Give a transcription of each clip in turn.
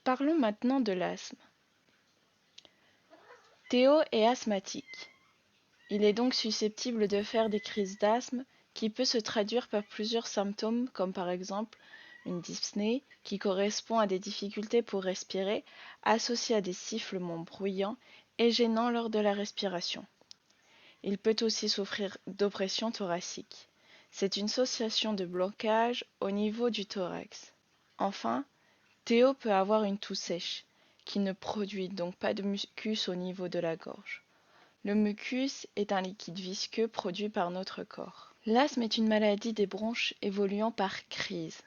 Parlons maintenant de l'asthme. Théo est asthmatique. Il est donc susceptible de faire des crises d'asthme qui peut se traduire par plusieurs symptômes comme par exemple une dyspnée qui correspond à des difficultés pour respirer associées à des sifflements bruyants et gênants lors de la respiration. Il peut aussi souffrir d'oppression thoracique. C'est une association de blocage au niveau du thorax. Enfin, Théo peut avoir une toux sèche, qui ne produit donc pas de mucus au niveau de la gorge. Le mucus est un liquide visqueux produit par notre corps. L'asthme est une maladie des bronches évoluant par crise.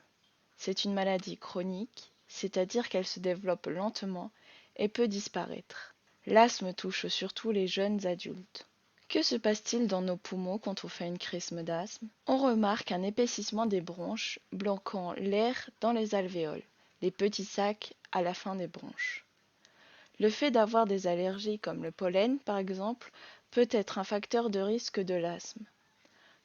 C'est une maladie chronique, c'est-à-dire qu'elle se développe lentement et peut disparaître. L'asthme touche surtout les jeunes adultes. Que se passe-t-il dans nos poumons quand on fait une crise d'asthme? On remarque un épaississement des bronches bloquant l'air dans les alvéoles, les petits sacs à la fin des bronches. Le fait d'avoir des allergies comme le pollen par exemple peut être un facteur de risque de l'asthme.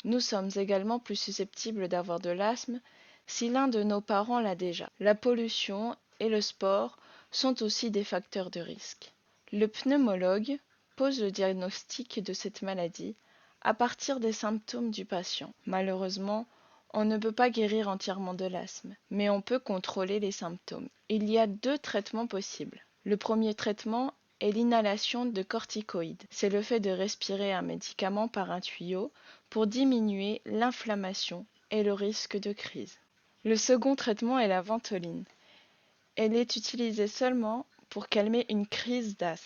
Nous sommes également plus susceptibles d'avoir de l'asthme si l'un de nos parents l'a déjà. La pollution et le sport sont aussi des facteurs de risque. Le pneumologue pose le diagnostic de cette maladie à partir des symptômes du patient. Malheureusement, on ne peut pas guérir entièrement de l'asthme, mais on peut contrôler les symptômes. Il y a 2 traitements possibles. Le premier traitement est l'inhalation de corticoïdes. C'est le fait de respirer un médicament par un tuyau pour diminuer l'inflammation et le risque de crise. Le second traitement est la ventoline. Elle est utilisée seulement pour calmer une crise d'asthme.